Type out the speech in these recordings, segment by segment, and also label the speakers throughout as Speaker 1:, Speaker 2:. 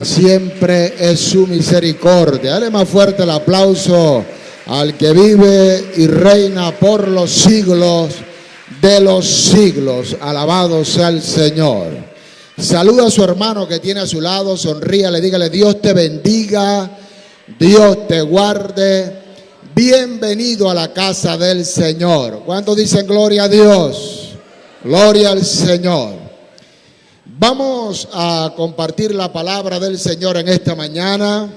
Speaker 1: Siempre es su misericordia. Dale más fuerte el aplauso al que vive y reina por los siglos de los siglos. Alabado sea el Señor. Saluda a su hermano que tiene a su lado, sonríale, dígale: Dios te bendiga, Dios te guarde. Bienvenido a la casa del Señor. ¿Cuántos dicen gloria a Dios? Gloria al Señor. Vamos a compartir la palabra del Señor en esta mañana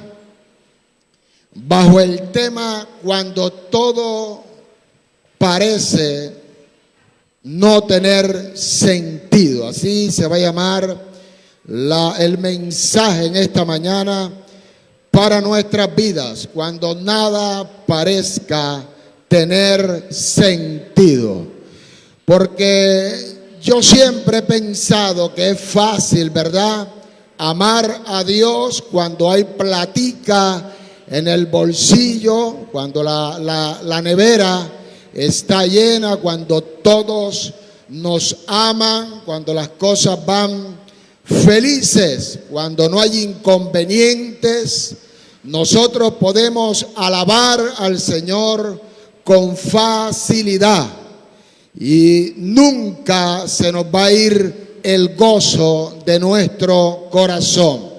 Speaker 1: bajo el tema cuando todo parece no tener sentido. Así se va a llamar el mensaje en esta mañana para nuestras vidas, cuando nada parezca tener sentido. Porque yo siempre he pensado que es fácil, ¿verdad?, amar a Dios cuando hay platica en el bolsillo, cuando la nevera está llena, cuando todos nos aman, cuando las cosas van felices, cuando no hay inconvenientes. Nosotros podemos alabar al Señor con facilidad. Y nunca se nos va a ir el gozo de nuestro corazón.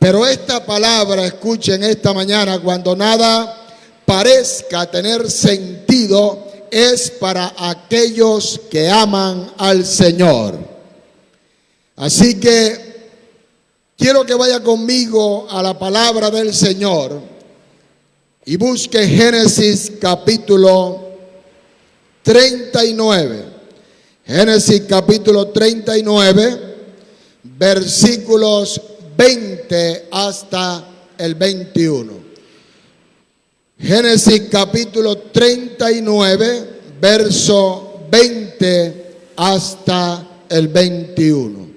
Speaker 1: Pero esta palabra, escuchen esta mañana, cuando nada parezca tener sentido, es para aquellos que aman al Señor. Así que quiero que vaya conmigo a la palabra del Señor y busque Génesis capítulo 39. Génesis capítulo 39, versículos 20 hasta el 21. Génesis capítulo 39, verso 20 hasta el 21.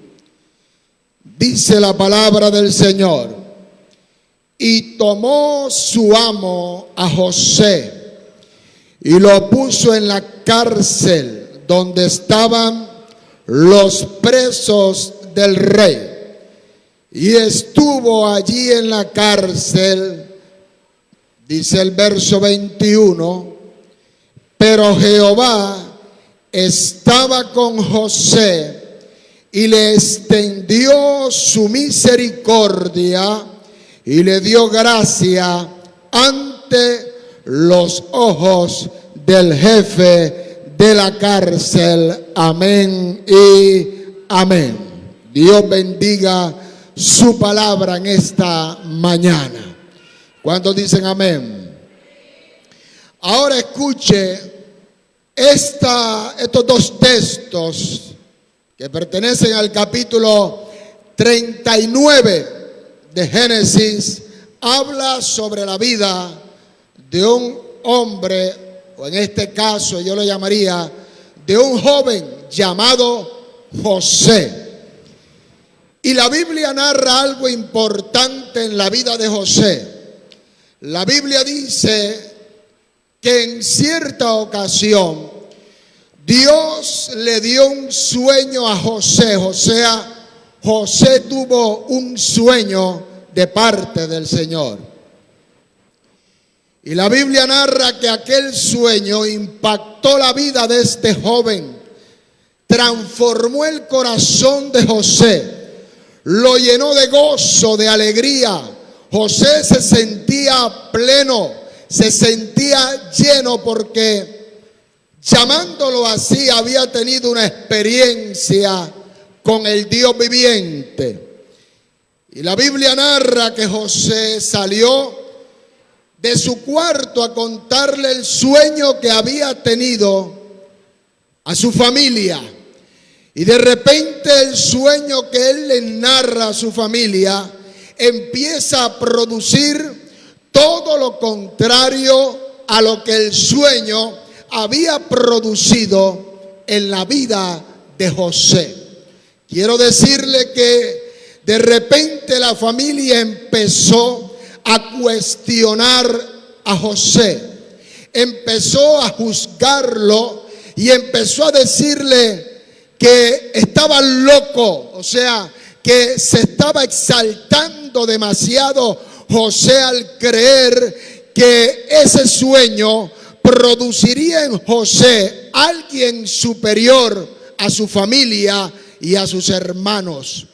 Speaker 1: Dice la palabra del Señor: y tomó su amo a José y lo puso en la cárcel donde estaban los presos del rey. Y estuvo allí en la cárcel, dice el verso 21, pero Jehová estaba con José y le extendió su misericordia y le dio gracia ante los ojos del jefe de la cárcel. Amén y amén. Dios bendiga su palabra en esta mañana. ¿Cuántos dicen amén? Ahora escuche estos dos textos que pertenecen al capítulo 39 de Génesis. Habla sobre la vida de un hombre, o en este caso yo lo llamaría de un joven llamado José. Y la Biblia narra algo importante en la vida de José. La Biblia dice que en cierta ocasión Dios le dio un sueño a José. José tuvo un sueño de parte del Señor. Y la Biblia narra que aquel sueño impactó la vida de este joven, transformó el corazón de José, lo llenó de gozo, de alegría. José se sentía pleno, se sentía lleno porque, llamándolo así, había tenido una experiencia con el Dios viviente. Y la Biblia narra que José salió de su cuarto a contarle el sueño que había tenido a su familia. Y de repente el sueño que él le narra a su familia empieza a producir todo lo contrario a lo que el sueño había producido en la vida de José. Quiero decirle que de repente la familia empezó a cuestionar a José, empezó a juzgarlo y empezó a decirle que estaba loco, o sea, que se estaba exaltando demasiado José al creer que ese sueño produciría en José alguien superior a su familia y a sus hermanos.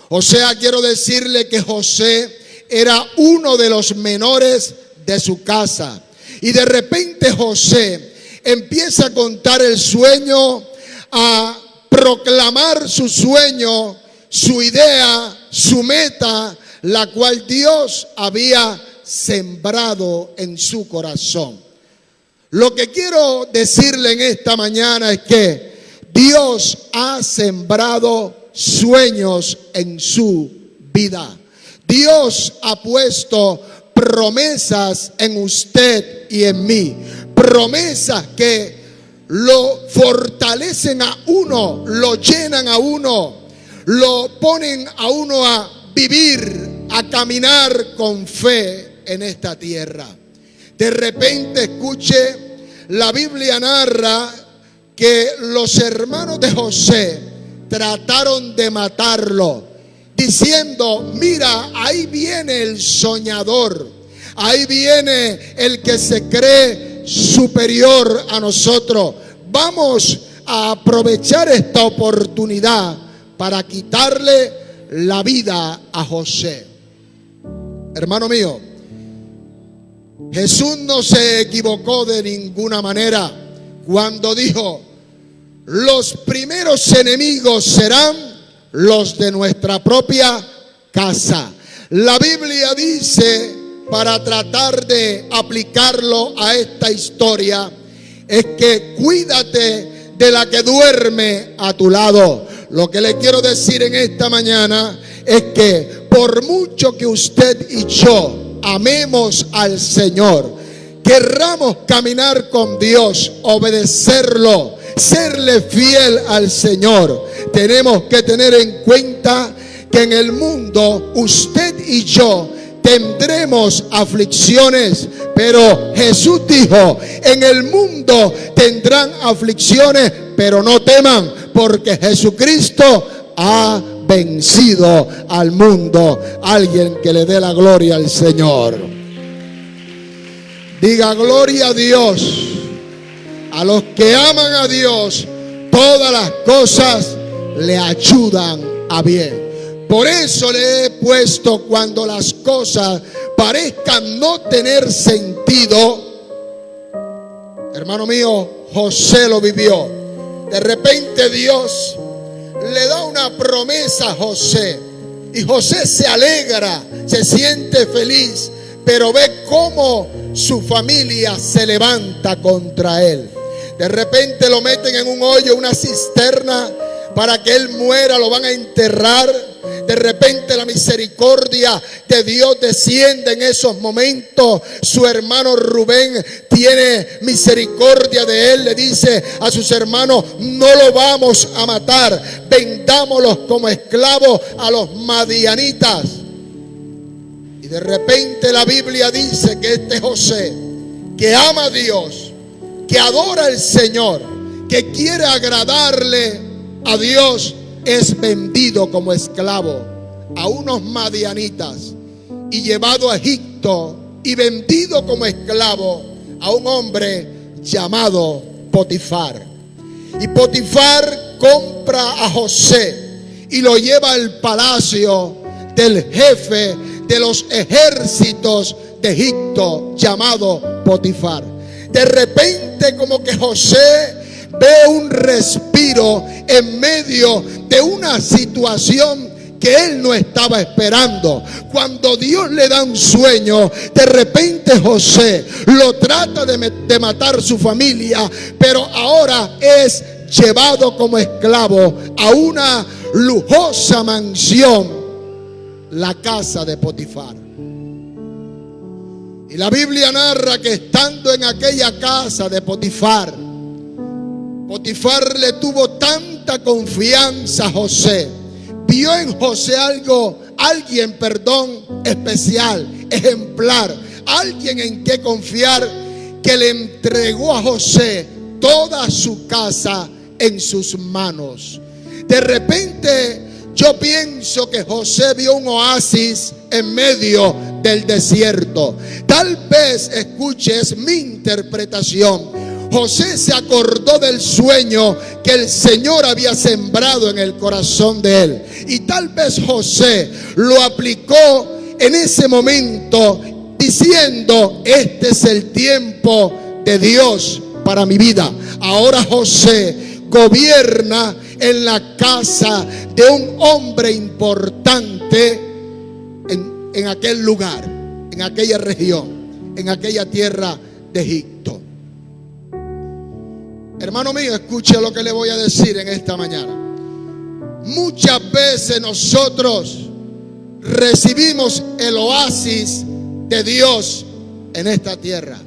Speaker 1: O sea, quiero decirle que José era uno de los menores de su casa. Y de repente José empieza a contar el sueño, a proclamar su sueño, su idea, su meta, la cual Dios había sembrado en su corazón. Lo que quiero decirle en esta mañana es que Dios ha sembrado sueños en su vida. Dios ha puesto promesas en usted y en mí. Promesas que lo fortalecen a uno, lo llenan a uno, lo ponen a uno a vivir, a caminar con fe en esta tierra. De repente, escuche, la Biblia narra que los hermanos de José trataron de matarlo, diciendo: mira, ahí viene el soñador, ahí viene el que se cree superior a nosotros. Vamos a aprovechar esta oportunidad para quitarle la vida a José. Hermano mío, Jesús no se equivocó de ninguna manera cuando dijo: los primeros enemigos serán los de nuestra propia casa. La Biblia dice, para tratar de aplicarlo a esta historia, es que cuídate de la que duerme a tu lado. Lo que le quiero decir en esta mañana es que por mucho que usted y yo amemos al Señor, querramos caminar con Dios, obedecerlo, serle fiel al Señor, tenemos que tener en cuenta que en el mundo usted y yo tendremos aflicciones, pero Jesús dijo: en el mundo tendrán aflicciones, pero no teman, porque Jesucristo ha vencido al mundo. Alguien que le dé la gloria al Señor. Diga: gloria a Dios. A los que aman a Dios, todas las cosas le ayudan a bien. Por eso le he puesto: cuando las cosas parezcan no tener sentido. Hermano mío, José lo vivió. De repente Dios le da una promesa a José, y José se alegra, se siente feliz, pero ve cómo su familia se levanta contra él. De repente lo meten en un hoyo, una cisterna, para que él muera, lo van a enterrar. De repente la misericordia de Dios desciende en esos momentos. Su hermano Rubén tiene misericordia de él. Le dice a sus hermanos: no lo vamos a matar, vendámoslos como esclavos a los madianitas. Y de repente la Biblia dice que este José, que ama a Dios, que adora al Señor, que quiere agradarle a Dios, es vendido como esclavo a unos madianitas y llevado a Egipto y vendido como esclavo a un hombre llamado Potifar. Y Potifar compra a José y lo lleva al palacio del jefe de los ejércitos de Egipto, llamado Potifar. De repente, como que José ve un respiro en medio de una situación que él no estaba esperando. Cuando Dios le da un sueño, de repente José lo trata de matar su familia, pero ahora es llevado como esclavo a una lujosa mansión, la casa de Potifar. Y la Biblia narra que estando en aquella casa de Potifar, Potifar le tuvo tanta confianza a José, vio en José alguien especial, ejemplar, alguien en que confiar, que le entregó a José toda su casa en sus manos. De repente Yo pienso que José vio un oasis en medio del desierto. Tal vez, escuche, es mi interpretación. José se acordó del sueño que el Señor había sembrado en el corazón de él. Y tal vez José lo aplicó en ese momento diciendo: este es el tiempo de Dios para mi vida. Ahora José gobierna en la casa de un hombre importante en aquel lugar, en aquella región, en aquella tierra de Egipto. Hermano mío, escuche lo que le voy a decir en esta mañana. Muchas veces nosotros recibimos el oasis de Dios en esta tierra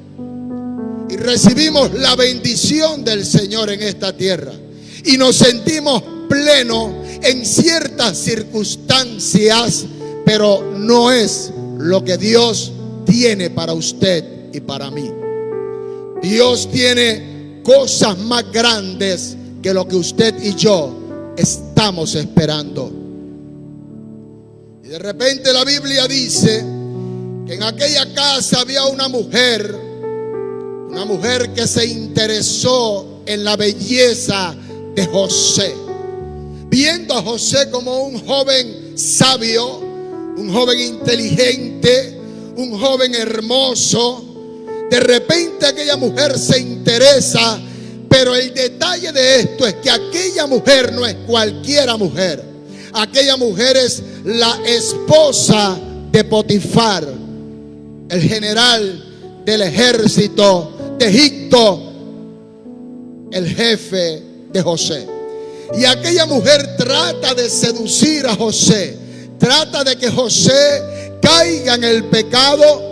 Speaker 1: y recibimos la bendición del Señor en esta tierra y nos sentimos plenos en ciertas circunstancias, pero no es lo que Dios tiene para usted y para mí. Dios tiene cosas más grandes que lo que usted y yo estamos esperando. Y de repente la Biblia dice que en aquella casa había una mujer que se interesó en la belleza de José, viendo a José como un joven sabio, un joven inteligente, un joven hermoso. De repente aquella mujer se interesa, pero el detalle de esto es que aquella mujer no es cualquiera mujer. Aquella mujer es la esposa de Potifar, el general del ejército de Egipto, el jefe de José. Y aquella mujer trata de seducir a José, trata de que José caiga en el pecado.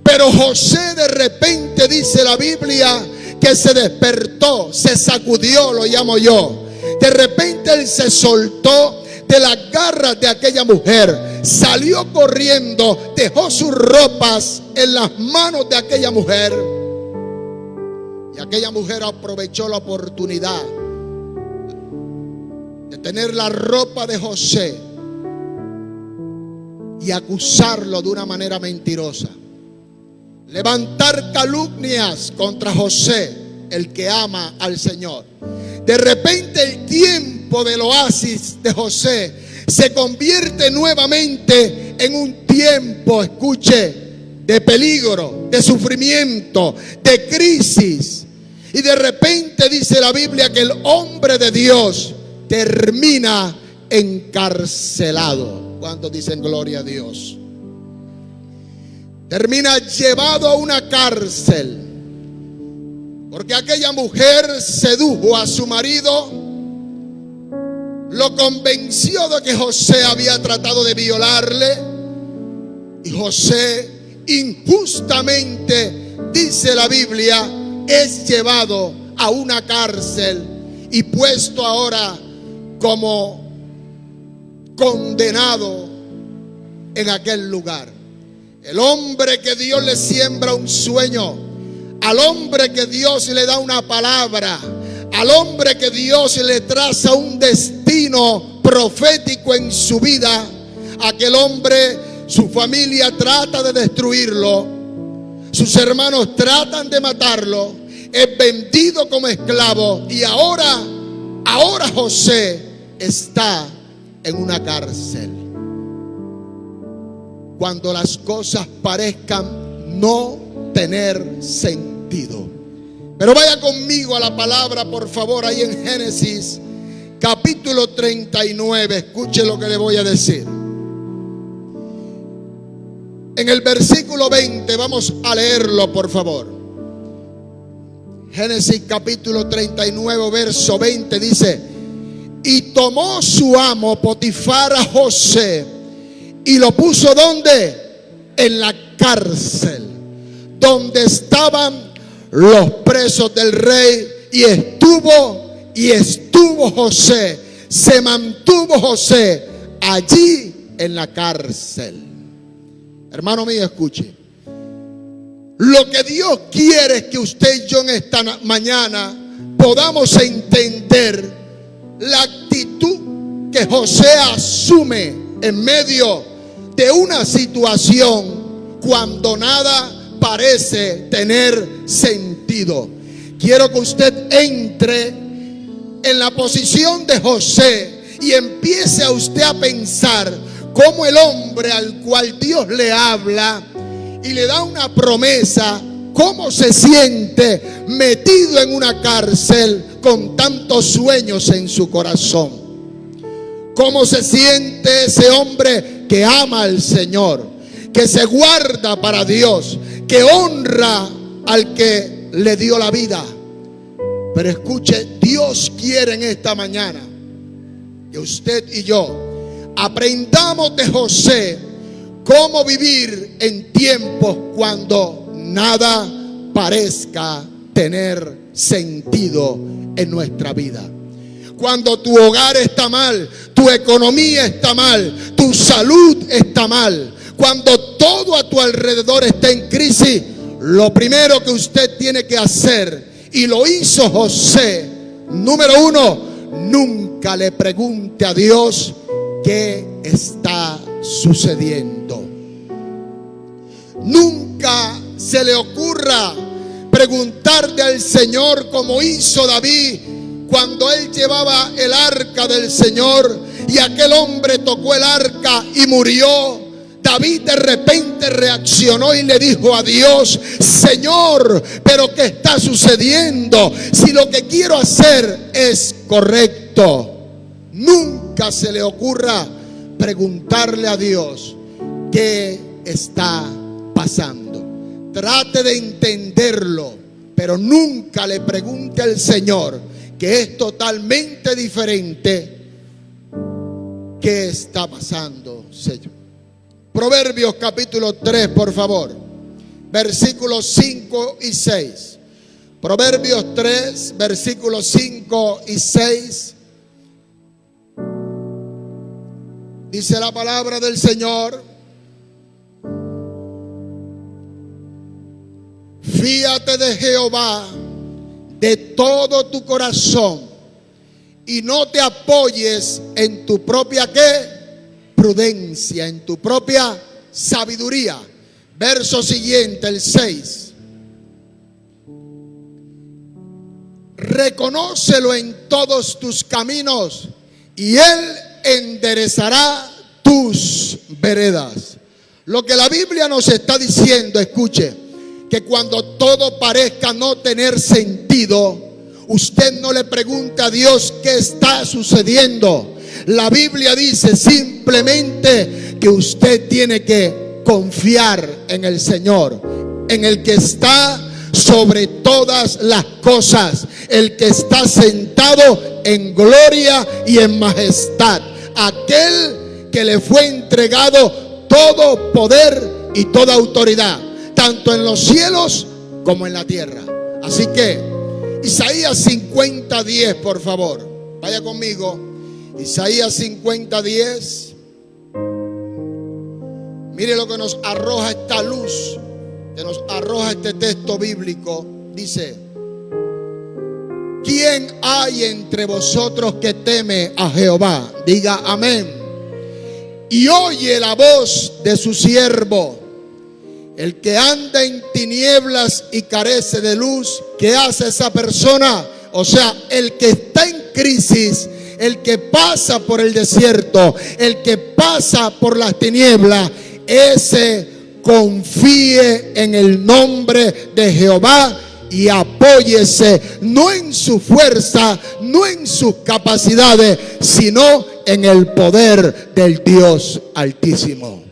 Speaker 1: Pero José de repente, dice la Biblia, que se despertó, se sacudió, lo llamo yo. De repente él se soltó de las garras de aquella mujer, salió corriendo, dejó sus ropas en las manos de aquella mujer. Y aquella mujer aprovechó la oportunidad de tener la ropa de José y acusarlo de una manera mentirosa. Levantar calumnias contra José, el que ama al Señor. De repente el tiempo del oasis de José se convierte nuevamente en un tiempo, escuche, de peligro, de sufrimiento, de crisis. Y de repente dice la Biblia que el hombre de Dios termina encarcelado. ¿Cuántos dicen gloria a Dios? Termina llevado a una cárcel, porque aquella mujer sedujo a su marido, lo convenció de que José había tratado de violarle, y José injustamente, dice la Biblia, es llevado a una cárcel y puesto ahora como condenado en aquel lugar. El hombre que Dios le siembra un sueño, al hombre que Dios le da una palabra, al hombre que Dios le traza un destino profético en su vida, aquel hombre, su familia trata de destruirlo, sus hermanos tratan de matarlo, es vendido como esclavo y ahora José está en una cárcel. Cuando las cosas parezcan no tener sentido. Pero vaya conmigo a la palabra, por favor, ahí en Génesis capítulo 39. Escuche lo que le voy a decir. En el versículo 20, vamos a leerlo, por favor. Génesis capítulo 39, verso 20 dice: y tomó su amo Potifar a José y lo puso ¿dónde? En la cárcel, donde estaban los presos del rey. Y estuvo José, se mantuvo José allí en la cárcel. Hermano mío, escuche. Lo que Dios quiere es que usted y yo en esta mañana podamos entender la actitud que José asume en medio de una situación cuando nada parece tener sentido. Quiero que usted entre en la posición de José y empiece a usted a pensar cómo el hombre al cual Dios le habla y le da una promesa, cómo se siente metido en una cárcel con tantos sueños en su corazón. Cómo se siente ese hombre que ama al Señor, que se guarda para Dios, que honra al que le dio la vida. Pero escuche, Dios quiere en esta mañana que usted y yo aprendamos de José cómo vivir en tiempos cuando nada parezca tener sentido en nuestra vida. Cuando tu hogar está mal, tu economía está mal, tu salud está mal, cuando todo a tu alrededor está en crisis, lo primero que usted tiene que hacer, y lo hizo José, número uno, nunca le pregunte a Dios qué está sucediendo. Nunca se le ocurra preguntarle al Señor como hizo David cuando él llevaba el arca del Señor y aquel hombre tocó el arca y murió. David de repente reaccionó y le dijo a Dios: Señor, pero ¿qué está sucediendo? Si lo que quiero hacer es correcto. Nunca se le ocurra preguntarle a Dios qué está pasando. Trate de entenderlo, pero nunca le pregunte al Señor, que es totalmente diferente, qué está pasando, Señor. Proverbios capítulo 3, por favor, versículos 5 y 6. Proverbios 3, versículos 5 y 6. Dice la palabra del Señor: fíate de Jehová de todo tu corazón y no te apoyes en tu propia ¿qué? Prudencia, en tu propia sabiduría. Verso siguiente, el 6. Reconócelo en todos tus caminos y Él enderezará tus veredas. Lo que la Biblia nos está diciendo, escuche, que cuando todo parezca no tener sentido, usted no le pregunte a Dios qué está sucediendo. La Biblia dice simplemente que usted tiene que confiar en el Señor, en el que está sobre todas las cosas, el que está sentado en gloria y en majestad, aquel que le fue entregado todo poder y toda autoridad, tanto en los cielos como en la tierra. Así que Isaías 50:10, por favor, vaya conmigo. Isaías 50:10. Mire lo que nos arroja esta luz, que nos arroja este texto bíblico. Dice: ¿quién hay entre vosotros que teme a Jehová? Diga amén. Y oye la voz de su siervo. El que anda en tinieblas y carece de luz, ¿qué hace esa persona? O sea, el que está en crisis, el que pasa por el desierto, el que pasa por las tinieblas, ese confíe en el nombre de Jehová y apóyese no en su fuerza, no en sus capacidades, sino en el poder del Dios Altísimo.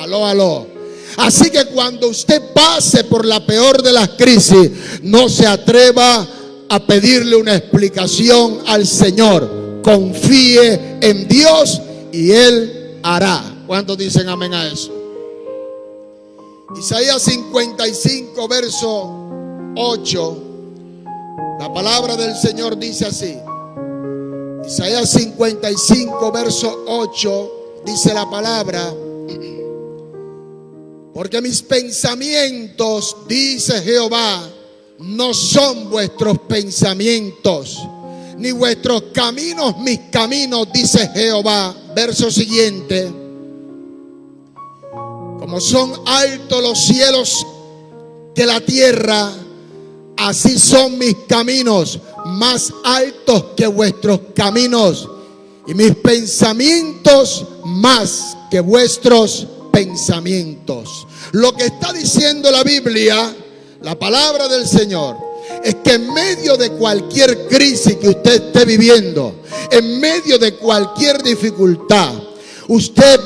Speaker 1: Aló, aló. Así que cuando usted pase por la peor de las crisis, no se atreva a pedirle una explicación al Señor. Confíe en Dios y Él hará. ¿Cuántos dicen amén a eso? Isaías 55, verso 8. La palabra del Señor dice así. Isaías 55, verso 8. Dice la palabra: porque mis pensamientos, dice Jehová, no son vuestros pensamientos, ni vuestros caminos mis caminos, dice Jehová. Verso siguiente. Como son altos los cielos que la tierra, así son mis caminos, más altos que vuestros caminos, y mis pensamientos más que vuestros pensamientos. Lo que está diciendo la Biblia, la palabra del Señor, es que en medio de cualquier crisis que usted esté viviendo, en medio de cualquier dificultad, usted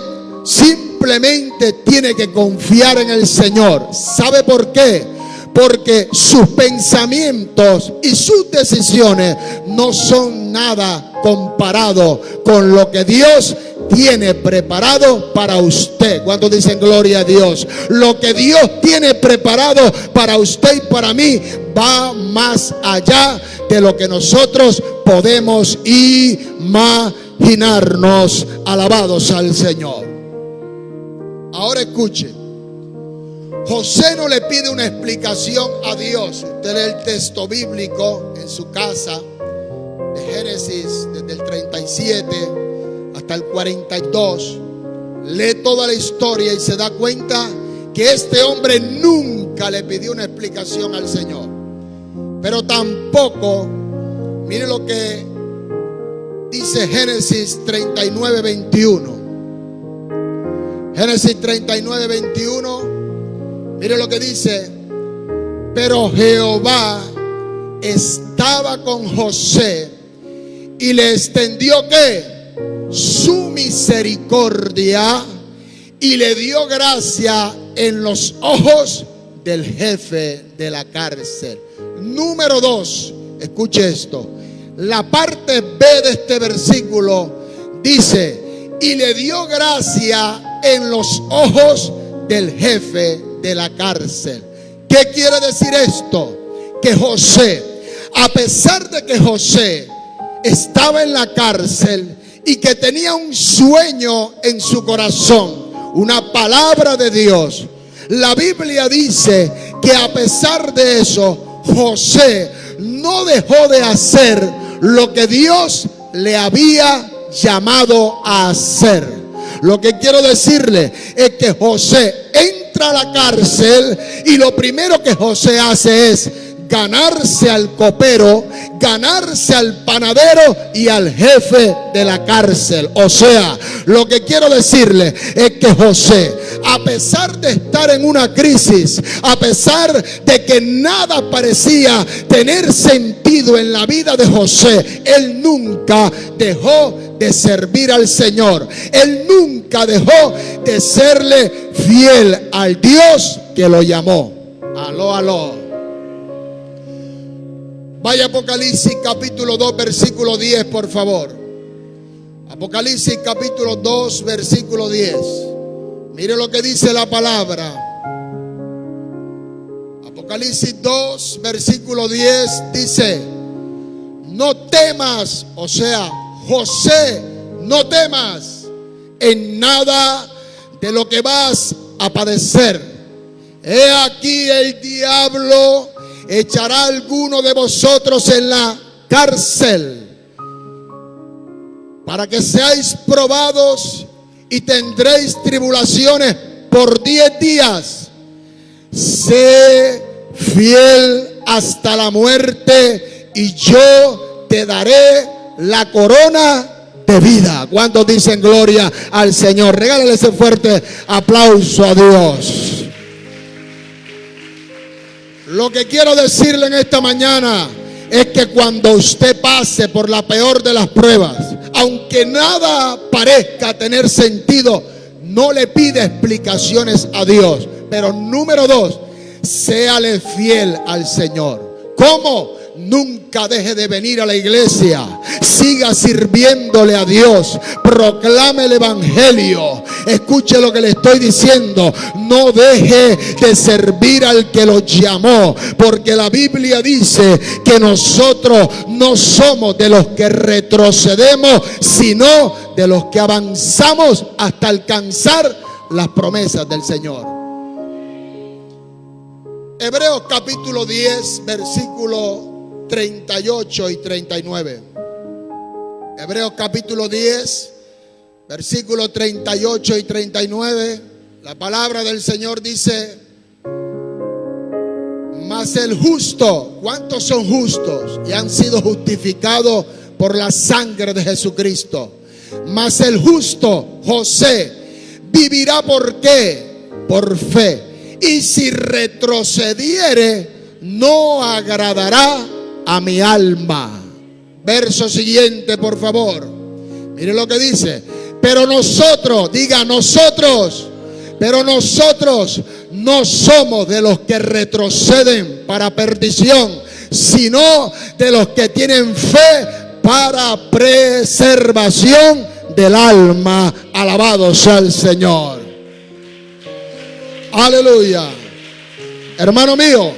Speaker 1: simplemente tiene que confiar en el Señor. ¿Sabe por qué? Porque sus pensamientos y sus decisiones no son nada comparado con lo que Dios tiene preparado para usted. ¿Cuántos dicen gloria a Dios? Lo que Dios tiene preparado para usted y para mí va más allá de lo que nosotros podemos imaginarnos. Alabados al Señor. Ahora escuche. José no le pide una explicación a Dios. Usted lee el texto bíblico en su casa, de Génesis, desde el 37 hasta el 42. Lee toda la historia y se da cuenta que este hombre nunca le pidió una explicación al Señor. Pero tampoco, mire lo que dice Génesis 39, 21. Génesis 39, 21. Mire lo que dice. Pero Jehová estaba con José y le extendió ¿qué? Su misericordia, y le dio gracia en los ojos del jefe de la cárcel. Número 2, escuche esto. La parte B de este versículo dice: y le dio gracia en los ojos del jefe de la cárcel. ¿Qué quiere decir esto? Que José, a pesar de que José estaba en la cárcel y que tenía un sueño en su corazón, una palabra de Dios, la Biblia dice que a pesar de eso, José no dejó de hacer lo que Dios le había llamado a hacer. Lo que quiero decirle es que José entra a la cárcel y lo primero que José hace es ganarse al copero, ganarse al panadero y al jefe de la cárcel. O sea, lo que quiero decirle es que José, a pesar de estar en una crisis, a pesar de que nada parecía tener sentido en la vida de José, él nunca dejó de servir al Señor. Él nunca dejó de serle fiel al Dios que lo llamó. Aló, aló. Vaya Apocalipsis capítulo 2 versículo 10, por favor. Apocalipsis capítulo 2 versículo 10. Mire lo que dice la palabra. Apocalipsis 2 versículo 10 dice: no temas, o sea, José, no temas en nada de lo que vas a padecer. He aquí el diablo echará a alguno de vosotros en la cárcel para que seáis probados y tendréis tribulaciones por 10 días. Sé fiel hasta la muerte y yo te daré la corona de vida. ¿Cuántos dicen gloria al Señor? Regálale ese fuerte aplauso a Dios. Lo que quiero decirle en esta mañana es que cuando usted pase por la peor de las pruebas, aunque nada parezca tener sentido, no le pide explicaciones a Dios. Pero número 2, séale fiel al Señor. ¿Cómo? Nunca deje de venir a la iglesia. Siga sirviéndole a Dios. Proclame el evangelio. Escuche lo que le estoy diciendo. No deje de servir al que lo llamó, porque la Biblia dice que nosotros no somos de los que retrocedemos, sino de los que avanzamos hasta alcanzar las promesas del Señor. Hebreos capítulo 10 versículo 38 y 39. Hebreos capítulo 10, versículos 38 y 39. La palabra del Señor dice: mas el justo, ¿cuántos son justos y han sido justificados por la sangre de Jesucristo? Mas el justo, José, vivirá ¿por qué? Por fe. Y si retrocediere, no agradará a mi alma. Verso siguiente, por favor. Mire lo que dice: pero nosotros, diga nosotros, pero nosotros no somos de los que retroceden para perdición, sino de los que tienen fe para preservación del alma. Alabado sea el Señor. Aleluya. Hermano mío,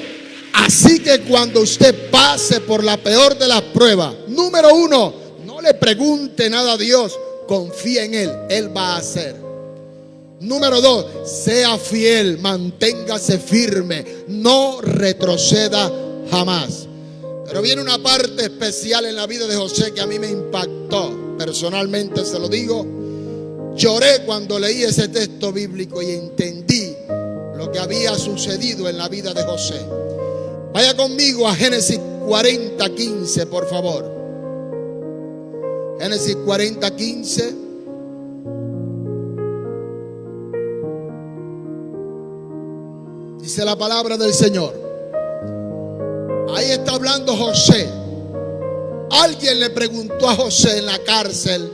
Speaker 1: así que cuando usted pase por la peor de las pruebas, número uno, no le pregunte nada a Dios, confía en Él, Él va a hacer. Número dos, sea fiel, manténgase firme, no retroceda jamás. Pero viene una parte especial en la vida de José que a mí me impactó. Personalmente se lo digo, lloré cuando leí ese texto bíblico y entendí lo que había sucedido en la vida de José. Vaya conmigo a Génesis 40:15, por favor. Génesis 40:15. Dice la palabra del Señor. Ahí está hablando José. Alguien le preguntó a José en la cárcel.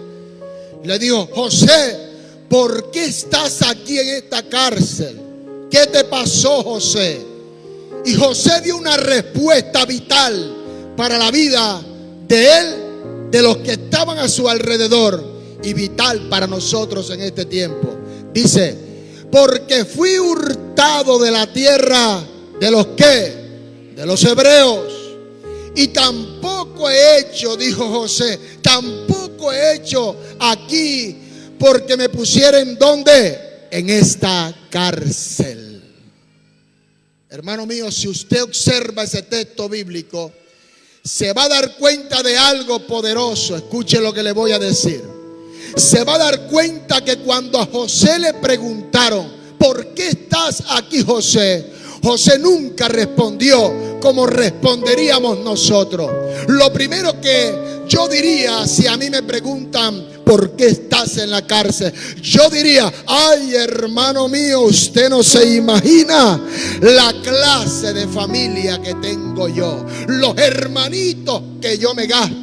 Speaker 1: Le dijo: José, ¿por qué estás aquí en esta cárcel? ¿Qué te pasó, José? Y José dio una respuesta vital para la vida de él, de los que estaban a su alrededor, y vital para nosotros en este tiempo. Dice: porque fui hurtado de la tierra de los que, de los hebreos, y tampoco he hecho, dijo José, tampoco he hecho aquí porque me pusieren ¿dónde? En esta cárcel. Hermano mío, si usted observa ese texto bíblico, se va a dar cuenta de algo poderoso. Escuche lo que le voy a decir. Se va a dar cuenta que cuando a José le preguntaron: ¿por qué estás aquí, José? José nunca respondió como responderíamos nosotros. Lo primero que yo diría, si a mí me preguntan ¿por qué estás en la cárcel?, yo diría: ay, hermano mío, usted no se imagina la clase de familia que tengo yo, los hermanitos que yo me gasto.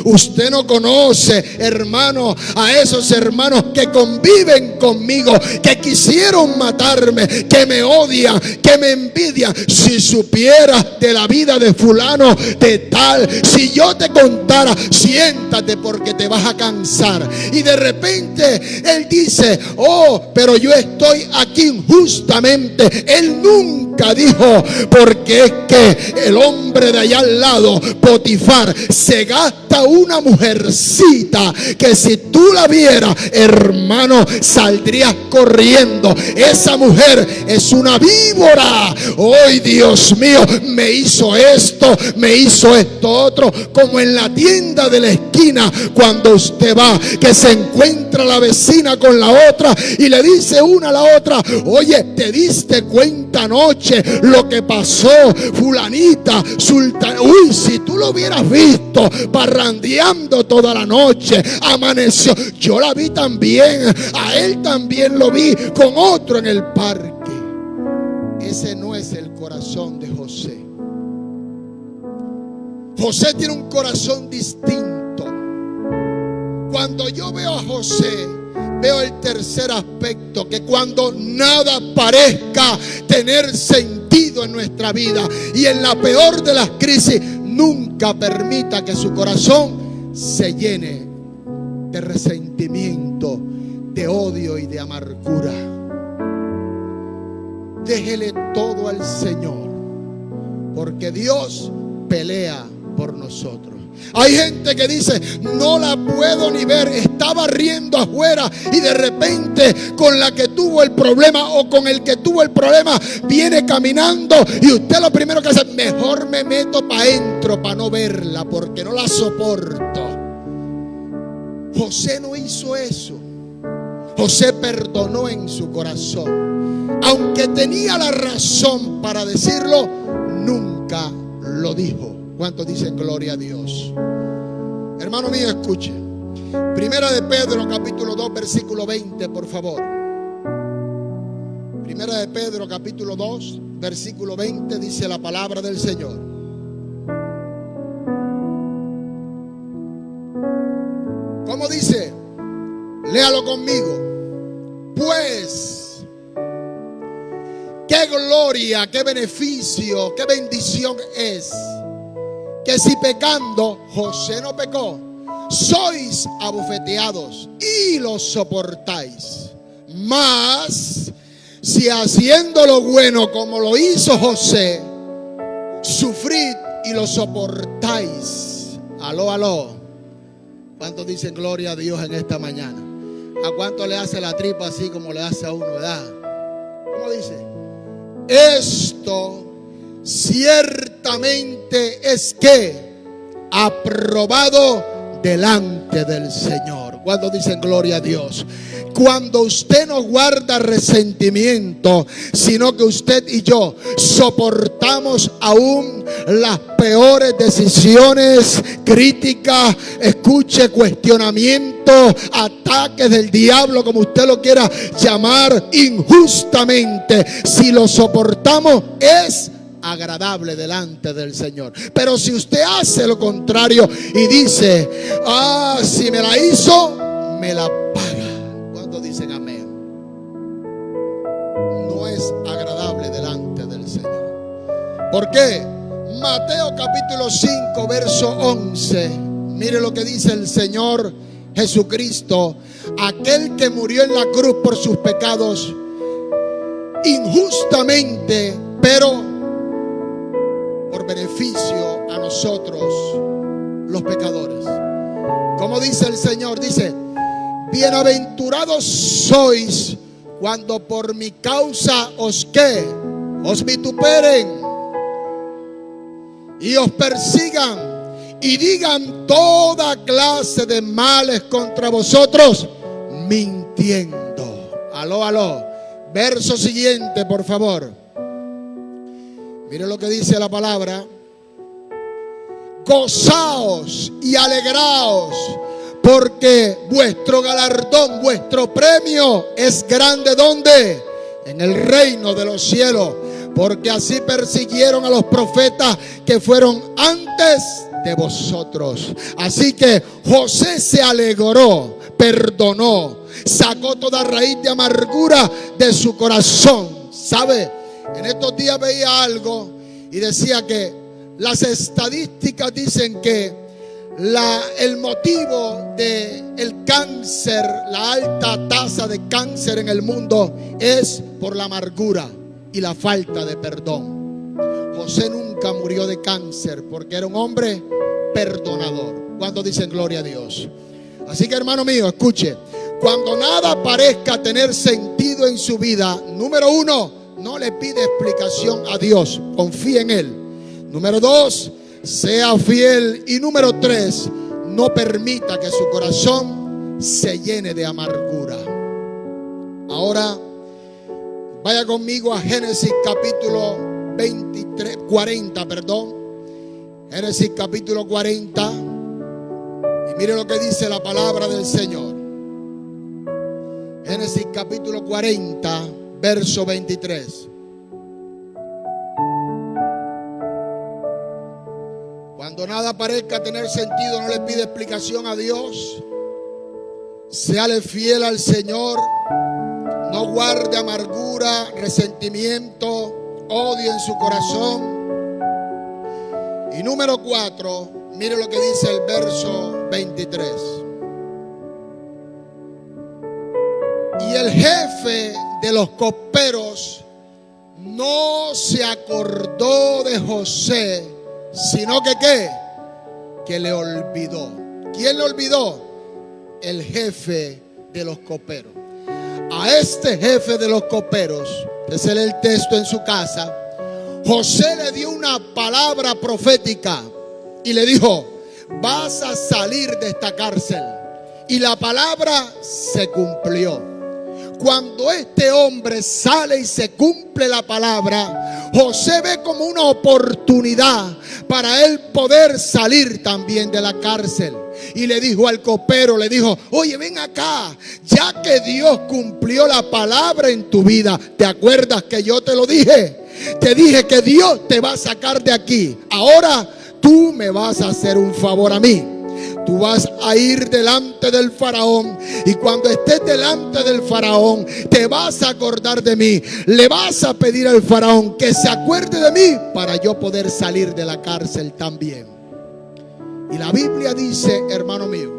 Speaker 1: Usted no conoce, hermano, a esos hermanos que conviven conmigo, que quisieron matarme, que me odian, que me envidian. Si supieras de la vida de fulano de tal, si yo te contara, siéntate porque te vas a cansar. Y de repente él dice: oh, pero yo estoy aquí injustamente. Él nunca dijo: porque es que el hombre de allá al lado, Potifar, se gasta una mujercita que si tú la vieras, hermano, saldrías corriendo. Esa mujer es una víbora. Hoy, Dios mío, me hizo esto, me hizo esto otro. Como en la tienda de la esquina, cuando usted va, que se encuentra la vecina con la otra y le dice una a la otra: oye, ¿te diste cuenta anoche lo que pasó fulanita, sultana? Uy, si tú lo hubieras visto parrandeando toda la noche, amaneció. Yo la vi también, a él también lo vi con otro en el parque. Ese no es el corazón de José. José tiene un corazón distinto. Cuando yo veo a José, veo el tercer aspecto, que cuando nada parezca tener sentido en nuestra vida y en la peor de las crisis, nunca permita que su corazón se llene de resentimiento, de odio y de amargura. Déjele todo al Señor, porque Dios pelea por nosotros. Hay gente que dice: no la puedo ni ver, estaba riendo afuera, y de repente con la que tuvo el problema o con el que tuvo el problema viene caminando, y usted lo primero que hace: mejor me meto para adentro para no verla porque no la soporto. José no hizo eso. José perdonó en su corazón. Aunque tenía la razón para decirlo, nunca lo dijo. ¿Cuántos dicen gloria a Dios? Hermano mío, escuche. Primera de Pedro, capítulo 2, versículo 20, por favor. Primera de Pedro, capítulo 2, versículo 20, dice la palabra del Señor. ¿Cómo dice? Léalo conmigo. Pues, qué gloria, qué beneficio, qué bendición es que si pecando, José no pecó, sois abofeteados y lo soportáis. Mas, si haciendo lo bueno como lo hizo José, sufrid y lo soportáis. Aló, aló. ¿Cuántos dicen gloria a Dios en esta mañana? ¿A cuánto le hace la tripa así como le hace a uno, verdad? ¿Cómo dice? Esto ciertamente es que aprobado delante del Señor. ¿Cuántos dicen gloria a Dios? Cuando usted no guarda resentimiento, sino que usted y yo soportamos aún las peores decisiones, críticas, escuche, cuestionamientos, ataques del diablo, como usted lo quiera llamar, injustamente, si lo soportamos, es agradable delante del Señor. Pero si usted hace lo contrario y dice, si me la hizo, me la paga. ¿Cuántos dicen amén? No es agradable delante del Señor. ¿Por qué? Mateo capítulo 5, verso 11. Mire lo que dice el Señor Jesucristo. Aquel que murió en la cruz por sus pecados, injustamente, pero por beneficio a nosotros los pecadores. Como dice el Señor, dice: bienaventurados sois cuando por mi causa os vituperen y os persigan y digan toda clase de males contra vosotros, mintiendo. Aló, aló. Verso siguiente, por favor. Mire lo que dice la palabra. Gozaos y alegraos, porque vuestro galardón, vuestro premio es grande. ¿Dónde? En el reino de los cielos. Porque así persiguieron a los profetas que fueron antes de vosotros. Así que José se alegró, perdonó, sacó toda raíz de amargura de su corazón. ¿Sabe? En estos días veía algo y decía que las estadísticas dicen que el motivo del cáncer, la alta tasa de cáncer en el mundo, es por la amargura y la falta de perdón. José nunca murió de cáncer porque era un hombre perdonador. ¿Cuántos dicen gloria a Dios? Así que, hermano mío, escuche. Cuando nada parezca tener sentido en su vida, número uno, no le pide explicación a Dios, confíe en Él. Número 2, sea fiel. Y número 3, no permita que su corazón se llene de amargura. Ahora, vaya conmigo a Génesis capítulo 40, Génesis capítulo 40. Y mire lo que dice la palabra del Señor. Génesis capítulo 40. Verso 23. Cuando nada parezca tener sentido, no le pide explicación a Dios. Séale fiel al Señor. No guarde amargura, resentimiento, odio en su corazón. Y número 4, mire lo que dice el verso 23. Y el jefe de los coperos no se acordó de José, sino que ¿qué? Que le olvidó. ¿Quién le olvidó? El jefe de los coperos. A este jefe de los coperos, que se lee el texto en su casa, José le dio una palabra profética y le dijo: vas a salir de esta cárcel. Y la palabra se cumplió. Cuando este hombre sale y se cumple la palabra, José ve como una oportunidad para él poder salir también de la cárcel. Y le dijo al copero, le dijo: oye, ven acá, ya que Dios cumplió la palabra en tu vida, ¿te acuerdas que yo te lo dije? Te dije que Dios te va a sacar de aquí. Ahora tú me vas a hacer un favor a mí. Tú vas a ir delante del faraón, y cuando estés delante del faraón te vas a acordar de mí. Le vas a pedir al faraón que se acuerde de mí para yo poder salir de la cárcel también. Y la Biblia dice, hermano mío,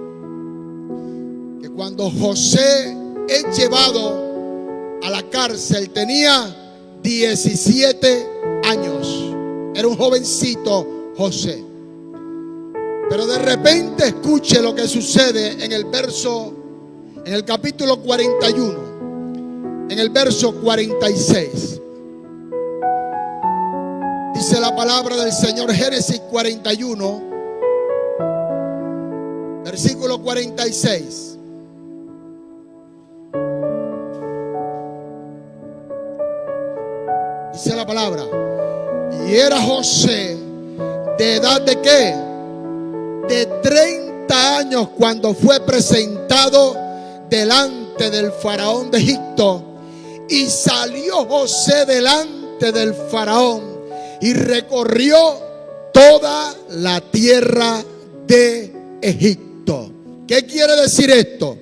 Speaker 1: que cuando José es llevado a la cárcel tenía 17 años. Era un jovencito José. Pero de repente escuche lo que sucede en el capítulo 41, en el verso 46. Dice la palabra del Señor, Génesis 41, versículo 46. Dice la palabra: y era José de edad de ¿qué? De 30 años cuando fue presentado delante del faraón de Egipto. Y salió José delante del faraón y recorrió toda la tierra de Egipto. ¿Qué quiere decir esto?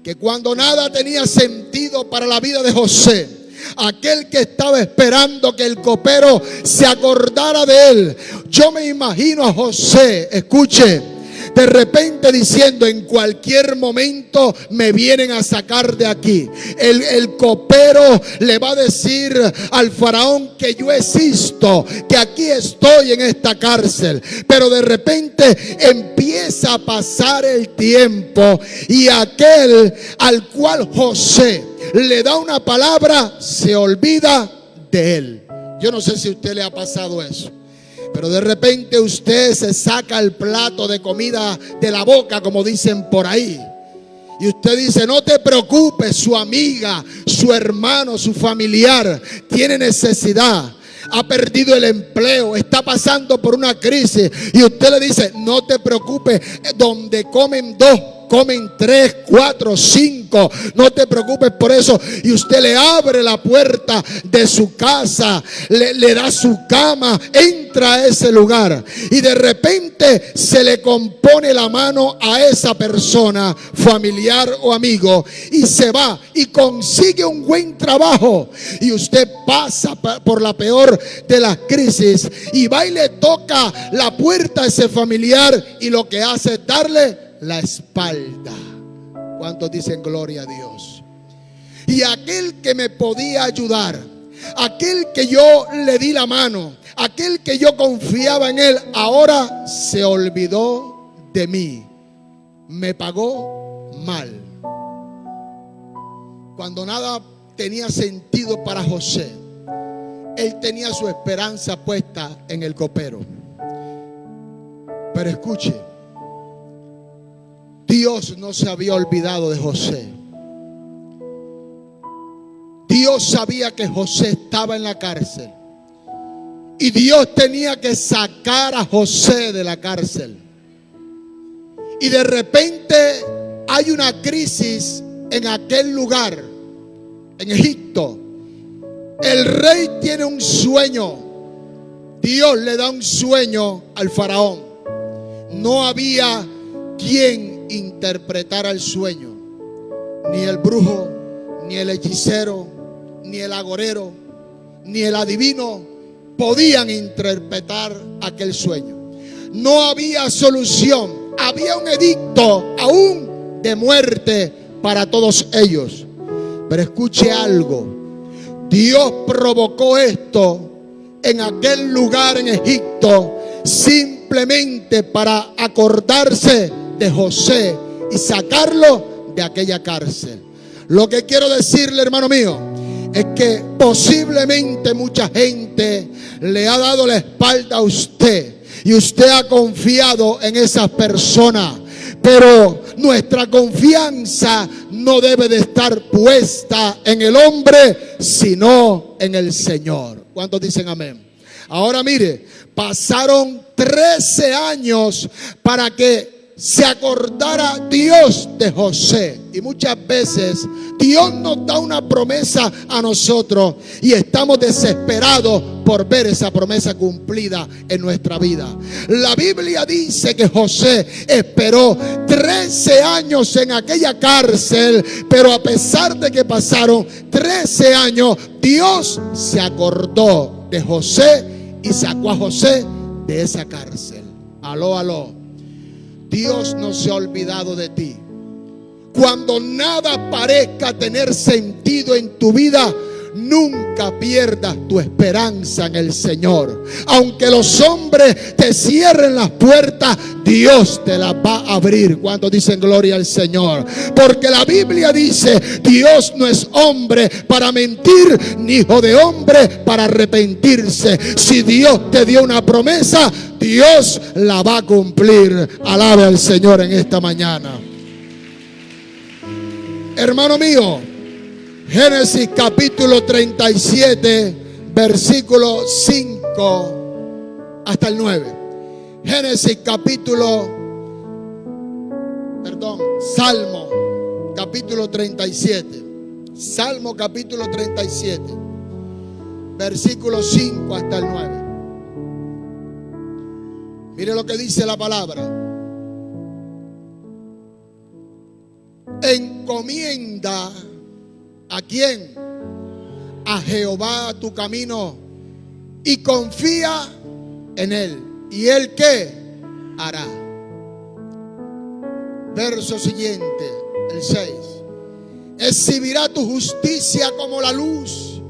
Speaker 1: Que cuando nada tenía sentido para la vida de José, aquel que estaba esperando que el copero se acordara de él, yo me imagino a José, escuche, de repente diciendo: en cualquier momento me vienen a sacar de aquí. El copero le va a decir al faraón que yo existo, que aquí estoy en esta cárcel. Pero de repente empieza a pasar el tiempo, y aquel al cual José le da una palabra se olvida de él. Yo no sé si a usted le ha pasado eso, pero de repente usted se saca el plato de comida de la boca, como dicen por ahí, y usted dice: no te preocupes, su amiga, su hermano, su familiar tiene necesidad, ha perdido el empleo, está pasando por una crisis, y usted le dice: no te preocupes, donde comen dos, comen 3, 4, 5, no te preocupes por eso. Y usted le abre la puerta de su casa, le da su cama, entra a ese lugar, y de repente se le compone la mano a esa persona, familiar o amigo, y se va y consigue un buen trabajo. Y usted pasa por la peor de las crisis y va y le toca la puerta a ese familiar, y lo que hace es darle la espalda. ¿Cuántos dicen gloria a Dios? Y aquel que me podía ayudar, aquel que yo le di la mano, aquel que yo confiaba en él, ahora se olvidó de mí, me pagó mal. Cuando nada tenía sentido para José, él tenía su esperanza puesta en el copero. Pero escuche, Dios no se había olvidado de José. Dios sabía que José estaba en la cárcel, y Dios tenía que sacar a José de la cárcel. Y de repente hay una crisis en aquel lugar, en Egipto. El rey tiene un sueño. Dios le da un sueño al faraón. No había quien interpretara el sueño, ni el brujo, ni el hechicero, ni el agorero, ni el adivino podían interpretar aquel sueño. No había solución. Había un edicto aún de muerte para todos ellos. Pero escuche algo: Dios provocó esto en aquel lugar en Egipto simplemente para acordarse de José y sacarlo de aquella cárcel. Lo que quiero decirle, hermano mío, es que posiblemente mucha gente le ha dado la espalda a usted, y usted ha confiado en esas personas. Pero nuestra confianza no debe de estar puesta en el hombre, sino en el Señor. ¿Cuántos dicen amén? Ahora mire, pasaron 13 años para que se acordara Dios de José. Y muchas veces Dios nos da una promesa a nosotros y estamos desesperados por ver esa promesa cumplida en nuestra vida. La Biblia dice que José esperó 13 años en aquella cárcel, pero a pesar de que pasaron 13 años, Dios se acordó de José y sacó a José de esa cárcel. Aló, aló. Dios no se ha olvidado de ti. Cuando nada parezca tener sentido en tu vida, nunca pierdas tu esperanza en el Señor. Aunque los hombres te cierren las puertas, Dios te las va a abrir. Cuando dicen gloria al Señor, porque la Biblia dice: Dios no es hombre para mentir, ni hijo de hombre para arrepentirse. Si Dios te dio una promesa, Dios la va a cumplir. Alabe al Señor en esta mañana. Hermano mío, Génesis capítulo 37, versículo 5 hasta el 9. Salmo capítulo 37. Salmo capítulo 37, versículo 5 hasta el 9. Mire lo que dice la palabra. Encomienda ¿a quién? A Jehová tu camino y confía en Él. ¿Y Él qué hará? Verso siguiente, el 6. Exhibirá tu justicia como la luz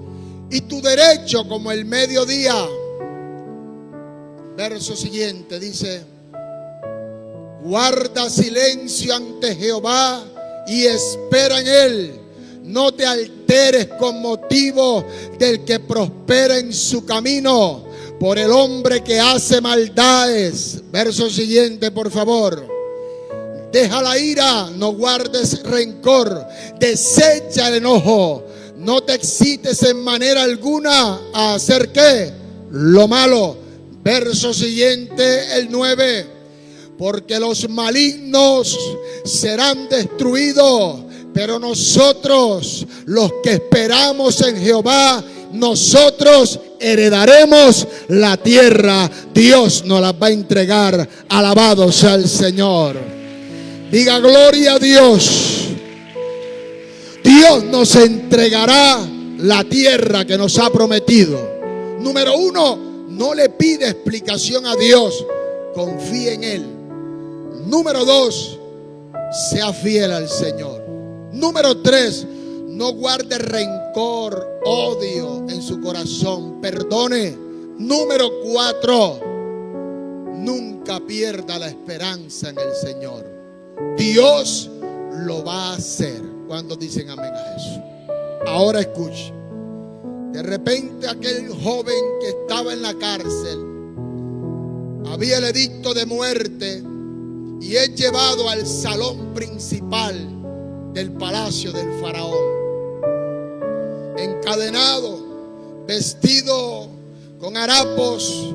Speaker 1: y tu derecho como el mediodía. Verso siguiente dice: guarda silencio ante Jehová y espera en Él. No te alteres con motivo del que prospera en su camino, por el hombre que hace maldades. Verso siguiente, por favor. Deja la ira, no guardes rencor, desecha el enojo, no te excites en manera alguna a hacer ¿qué? Lo malo. Verso siguiente, el 9. Porque los malignos serán destruidos, pero nosotros, los que esperamos en Jehová, nosotros heredaremos la tierra. Dios nos la va a entregar. Alabado sea el Señor. Diga gloria a Dios. Dios nos entregará la tierra que nos ha prometido. Número 1, no le pide explicación a Dios, confíe en Él. Número 2, sea fiel al Señor. Número 3, no guarde rencor, odio en su corazón, perdone. Número 4, nunca pierda la esperanza en el Señor. Dios lo va a hacer. ¿Cuántos dicen amén a eso? Ahora escuche. De repente aquel joven que estaba en la cárcel, había el edicto de muerte y es llevado al salón principal del palacio del faraón, encadenado, vestido con harapos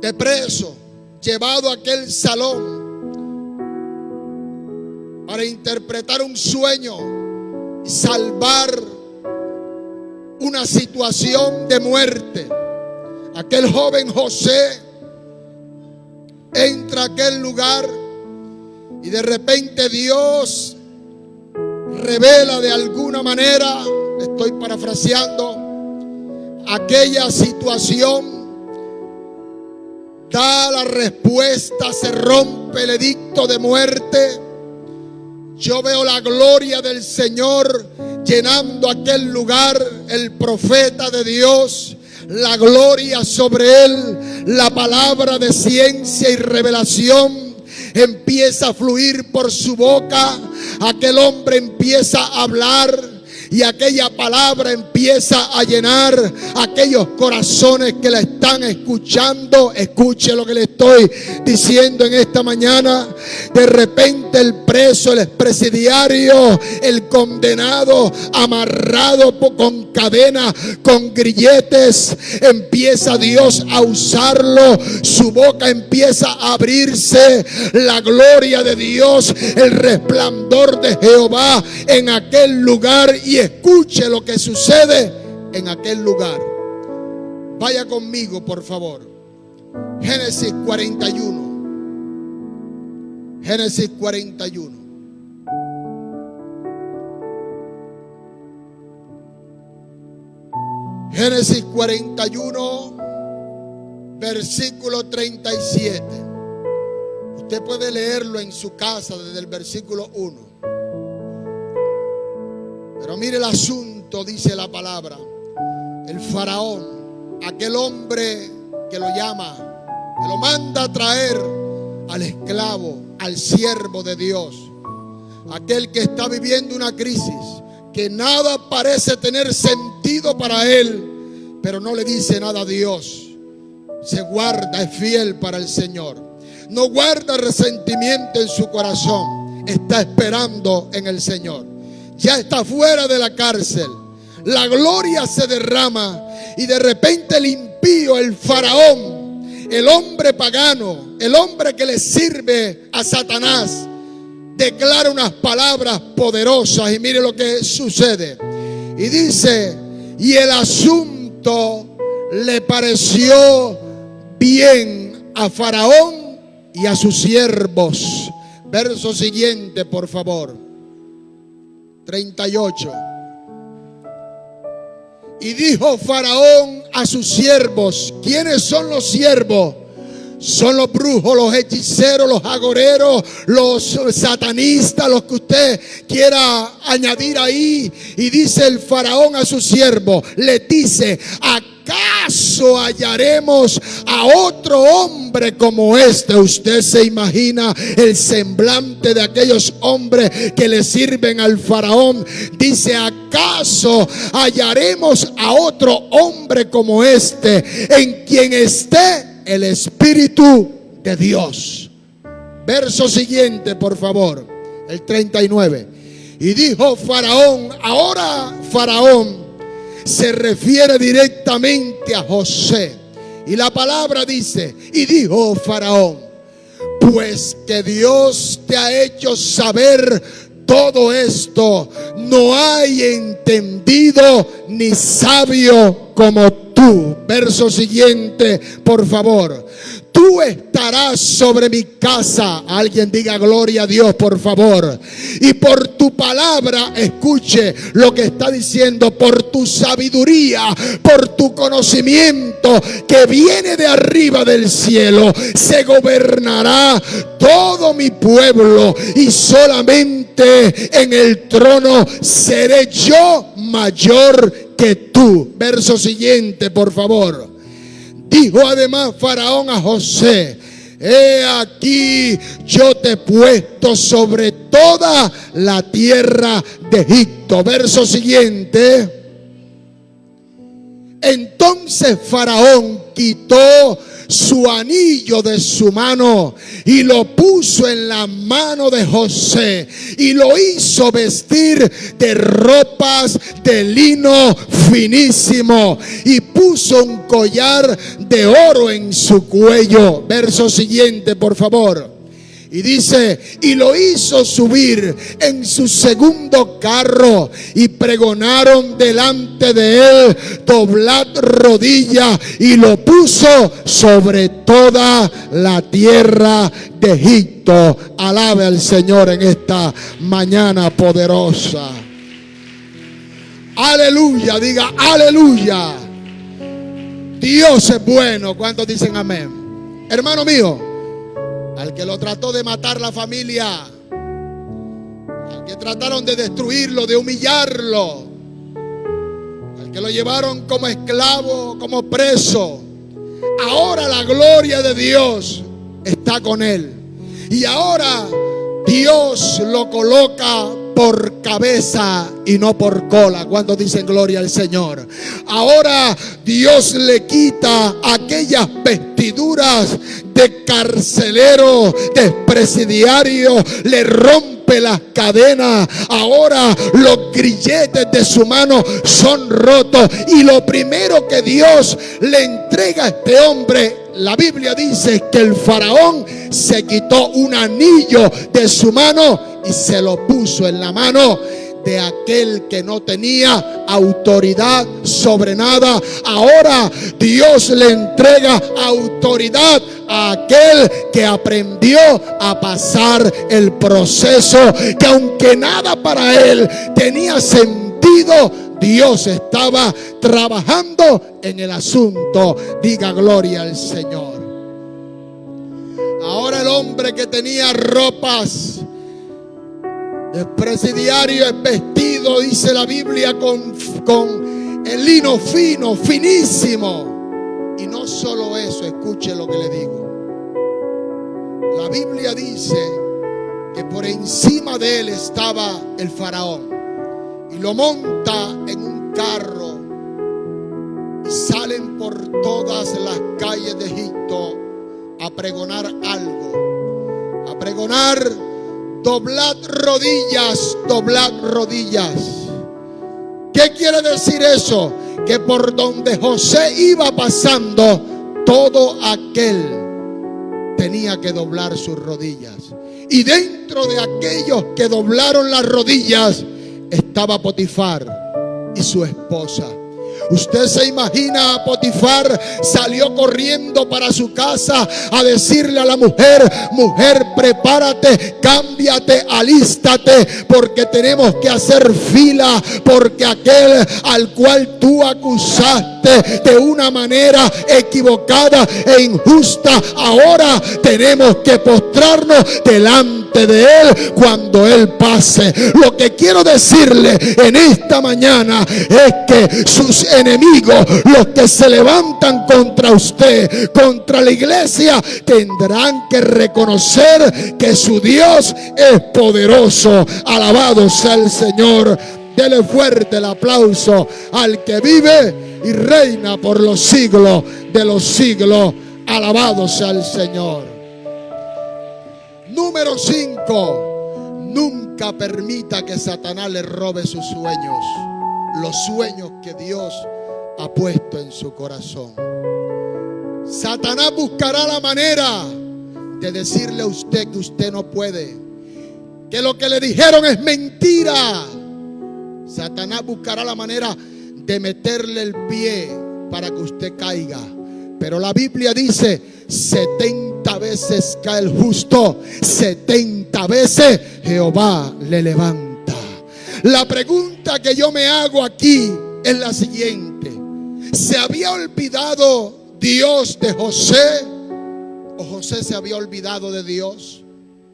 Speaker 1: de preso, llevado a aquel salón para interpretar un sueño y salvar una situación de muerte. Aquel joven José entra a aquel lugar y de repente Dios revela de alguna manera, estoy parafraseando, aquella situación, da la respuesta, se rompe el edicto de muerte. Yo veo la gloria del Señor llenando aquel lugar, el profeta de Dios, la gloria sobre él, la palabra de ciencia y revelación empieza a fluir por su boca. Aquel hombre empieza a hablar y aquella palabra empieza a llenar aquellos corazones que la están escuchando. Escuche lo que le estoy diciendo en esta mañana. De repente el preso, el expresidiario, el condenado, amarrado con cadenas, con grilletes, empieza Dios a usarlo. Su boca empieza a abrirse. La gloria de Dios, el resplandor de Jehová en aquel lugar. Y escuche lo que sucede en aquel lugar. Vaya conmigo, por favor. Génesis 41. Génesis 41. Génesis 41, versículo 37. Usted puede leerlo en su casa desde el versículo 1. Pero mire el asunto, dice la palabra. El faraón, aquel hombre que lo llama, que lo manda a traer al esclavo, al siervo de Dios, aquel que está viviendo una crisis, que nada parece tener sentido para él, pero no le dice nada a Dios. Se guarda, es fiel para el Señor. No guarda resentimiento en su corazón. Está esperando en el Señor. Ya está fuera de la cárcel. La gloria se derrama y de repente el impío, el faraón, el hombre pagano, el hombre que le sirve a Satanás, declara unas palabras poderosas. Y mire lo que sucede. Y dice: y el asunto le pareció bien a Faraón y a sus siervos. Verso siguiente, por favor. 38. Y dijo Faraón a sus siervos. ¿Quiénes son los siervos? Son los brujos, los hechiceros, los agoreros, los satanistas, los que usted quiera añadir ahí. Y dice el faraón a su siervo, le dice: ¿acaso hallaremos a otro hombre como este? Usted se imagina el semblante de aquellos hombres que le sirven al faraón. Dice: ¿acaso hallaremos a otro hombre como este, en quien esté el Espíritu de Dios? Verso siguiente, por favor, el 39. Y dijo Faraón, ahora Faraón se refiere directamente a José. Y la palabra dice: y dijo Faraón, pues que Dios te ha hecho saber todo esto, no hay entendido ni sabio como tú. Verso siguiente, por favor. Tú estarás sobre mi casa. Alguien diga gloria a Dios, por favor. Y por tu palabra, escuche lo que está diciendo, por tu sabiduría, por tu conocimiento que viene de arriba del cielo, se gobernará todo mi pueblo, y solamente en el trono seré yo mayor que tú. Verso siguiente, por favor. Dijo además Faraón a José: he aquí, yo te he puesto sobre toda la tierra de Egipto. Verso siguiente. Entonces Faraón quitó su anillo de su mano y lo puso en la mano de José, y lo hizo vestir de ropas de lino finísimo, y puso un collar de oro en su cuello. Verso siguiente, por favor. Y dice: y lo hizo subir en su segundo carro, y pregonaron delante de él: doblad rodilla, y lo puso sobre toda la tierra de Egipto. Alabe al Señor en esta mañana poderosa. Aleluya, diga aleluya. Dios es bueno. ¿Cuántos dicen amén? Hermano mío, al que lo trató de matar la familia, al que trataron de destruirlo, de humillarlo, al que lo llevaron como esclavo, como preso, ahora la gloria de Dios está con él. Y ahora Dios lo coloca por cabeza y no por cola. Cuando dicen gloria al Señor. Ahora Dios le quita aquellas vestiduras de carcelero, de presidiario, le rompe las cadenas. Ahora los grilletes de su mano son rotos, y lo primero que Dios le entrega a este hombre, la Biblia dice que el faraón se quitó un anillo de su mano y se lo puso en la mano de aquel que no tenía autoridad sobre nada. Ahora Dios le entrega autoridad a aquel que aprendió a pasar el proceso, que aunque nada para él tenía sentido, Dios estaba trabajando en el asunto. Diga gloria al Señor. Ahora el hombre que tenía ropas de presidiario es vestido, dice la Biblia, con el lino fino, finísimo. Y no solo eso, escuche lo que le digo. La Biblia dice que por encima de él estaba el faraón, y lo monta en un carro y salen por todas las calles de Egipto a pregonar algo, a pregonar: doblad rodillas, doblad rodillas. ¿Qué quiere decir eso? Que por donde José iba pasando, todo aquel tenía que doblar sus rodillas. Y dentro de aquellos que doblaron las rodillas estaba Potifar y su esposa. Usted se imagina, a Potifar salió corriendo para su casa a decirle a la mujer: mujer, prepárate, cámbiate, alístate, porque tenemos que hacer fila, porque aquel al cual tú acusaste de una manera equivocada e injusta, ahora tenemos que postrarnos delante de él cuando él pase. Lo que quiero decirle en esta mañana es que sus enemigos, los que se levantan contra usted, contra la iglesia, tendrán que reconocer que su Dios es poderoso. Alabado sea el Señor. Dele fuerte el aplauso al que vive y reina por los siglos de los siglos. Alabado sea el Señor. Número 5. Nunca permita que Satanás le robe sus sueños, los sueños que Dios ha puesto en su corazón. Satanás buscará la manera de decirle a usted que usted no puede, que lo que le dijeron es mentira. Satanás buscará la manera de meterle el pie para que usted caiga. Pero la Biblia dice: 70 veces cae el justo, 70 veces Jehová le levanta. La pregunta que yo me hago aquí es la siguiente: ¿se había olvidado Dios de José, o José se había olvidado de Dios?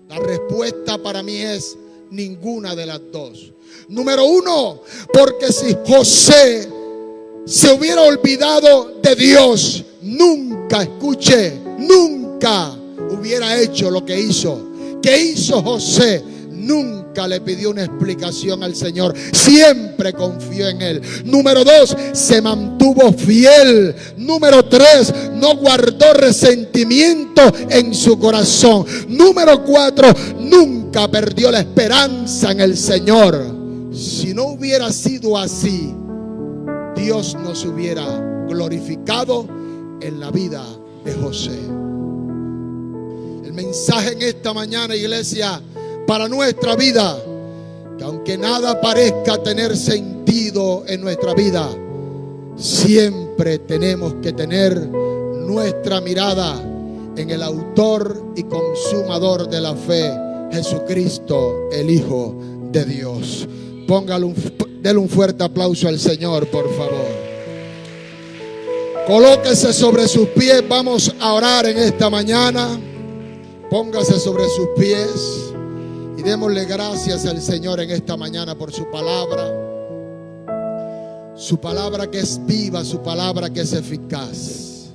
Speaker 1: La respuesta para mí es ninguna de las dos. Número 1, porque si José se hubiera olvidado de Dios, nunca, escuche, nunca hubiera hecho lo que hizo. ¿Qué hizo José? Nunca le pidió una explicación al Señor, siempre confió en Él. Número 2, se mantuvo fiel. Número 3, no guardó resentimiento en su corazón. Número 4, nunca perdió la esperanza en el Señor. Si no hubiera sido así, Dios nos hubiera glorificado en la vida de José. El mensaje en esta mañana, iglesia, para nuestra vida, que aunque nada parezca tener sentido en nuestra vida, siempre tenemos que tener nuestra mirada en el autor y consumador de la fe, Jesucristo, el Hijo de Dios. Dele un fuerte aplauso al Señor, por favor. Colóquese sobre sus pies. Vamos a orar en esta mañana. Póngase sobre sus pies y démosle gracias al Señor en esta mañana por su palabra. Su palabra que es viva, su palabra que es eficaz.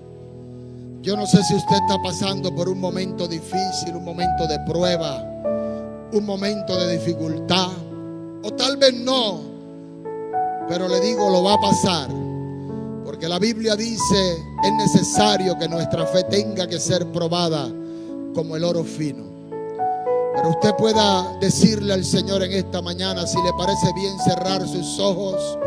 Speaker 1: Yo no sé si usted está pasando por un momento difícil, un momento de prueba, un momento de dificultad. o tal vez no, pero le digo, lo va a pasar. Porque la Biblia dice, es necesario que nuestra fe tenga que ser probada como el oro fino. Pero usted pueda decirle al Señor en esta mañana, si le parece bien cerrar sus ojos,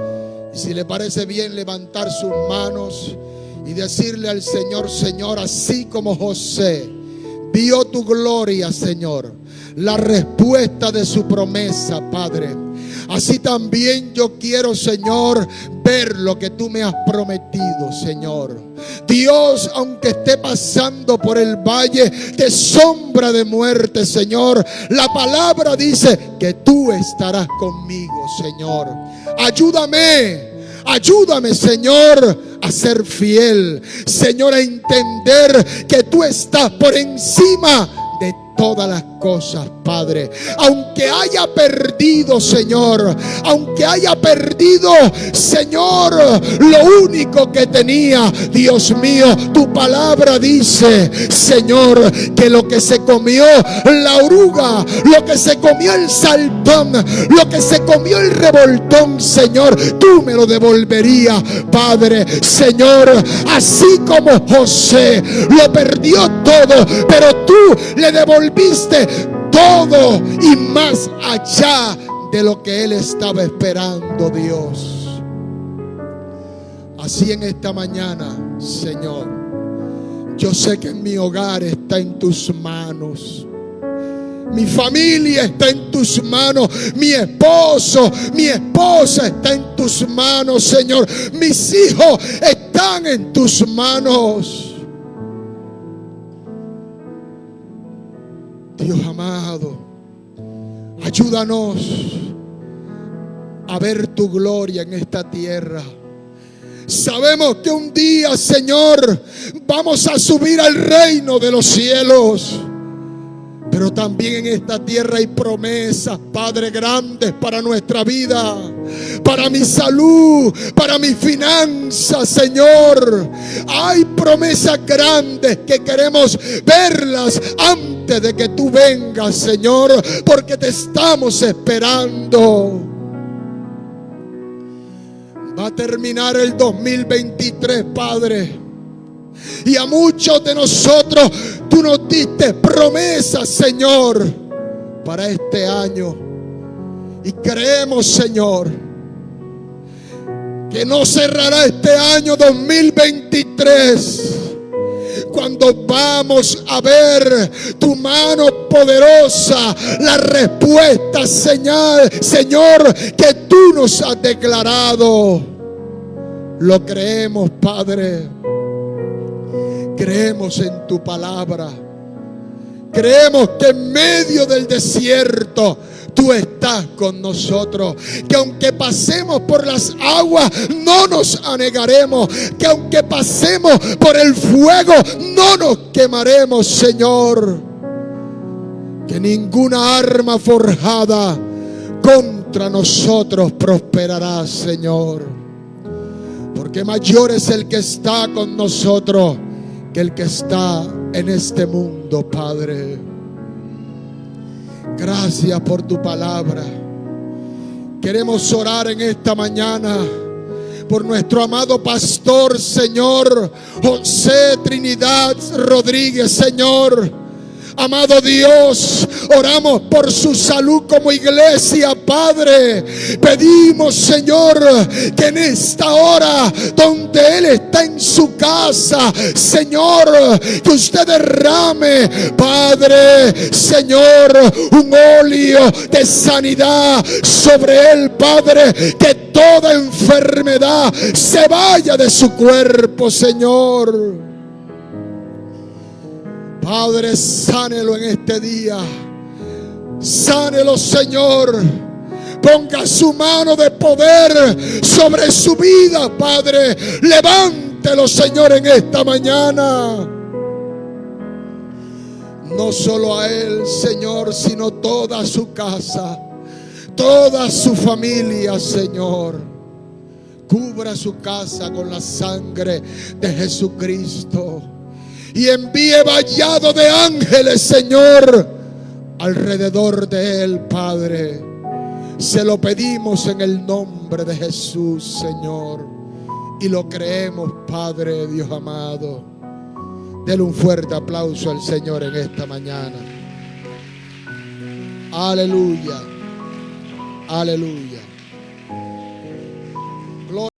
Speaker 1: y si le parece bien levantar sus manos y decirle al Señor: Señor, así como José vio tu gloria, Señor, la respuesta de su promesa, Padre, así también yo quiero, Señor, ver lo que tú me has prometido, Señor. Dios, aunque esté pasando por el valle de sombra de muerte, Señor, la palabra dice que tú estarás conmigo, Señor. Ayúdame, Señor, a ser fiel, Señor, a entender que tú estás por encima de todas las cosas, Padre. Aunque haya perdido, Señor, Señor, lo único que tenía, Dios mío, tu palabra dice, Señor, que lo que se comió la oruga, lo que se comió el saltón, lo que se comió el revoltón, Señor, tú me lo devolverías, Padre. Señor, así como José lo perdió todo, pero tú le devolviste todo y más allá de lo que él estaba esperando, Dios. Así en esta mañana, Señor, yo sé que mi hogar está en tus manos. Mi familia está en tus manos. Mi esposo, mi esposa está en tus manos, Señor. Mis hijos están en tus manos. Dios amado, ayúdanos a ver tu gloria en esta tierra. Sabemos que un día, Señor, vamos a subir al reino de los cielos. Pero también en esta tierra hay promesas, Padre, grandes para nuestra vida, para mi salud, para mis finanzas, Señor. Hay promesas grandes que queremos verlas antes de que tú vengas, Señor, porque te estamos esperando. Va a terminar el 2023, Padre. Y a muchos de nosotros tú nos diste promesas, Señor, para este año. Y creemos, Señor, que no cerrará este año 2023 cuando vamos a ver tu mano poderosa, la respuesta, Señor, que tú nos has declarado. Lo creemos, Padre. Creemos en tu palabra. Creemos que en medio del desierto tú estás con nosotros. Que aunque pasemos por las aguas no nos anegaremos. Que aunque pasemos por el fuego no nos quemaremos, Señor. Que ninguna arma forjada contra nosotros prosperará, Señor. Porque mayor es el que está con nosotros que el que está en este mundo, Padre. Gracias por tu palabra. Queremos orar en esta mañana por nuestro amado pastor, Señor José Trinidad Rodríguez, Señor. Amado Dios, oramos por su salud como iglesia, Padre. Pedimos, Señor, que en esta hora donde Él está en su casa, Señor, que usted derrame, Padre, Señor, un óleo de sanidad sobre Él, Padre. Que toda enfermedad se vaya de su cuerpo, Señor. Padre, sánelo en este día. Sánelo, Señor. Ponga su mano de poder sobre su vida, Padre. Levántelo, Señor, en esta mañana. No solo a él, Señor, sino toda su casa, toda su familia, Señor. Cubra su casa con la sangre de Jesucristo. Y envíe vallado de ángeles, Señor, alrededor de él, Padre. Se lo pedimos en el nombre de Jesús, Señor. Y lo creemos, Padre Dios amado. Dele un fuerte aplauso al Señor en esta mañana. Aleluya. Aleluya.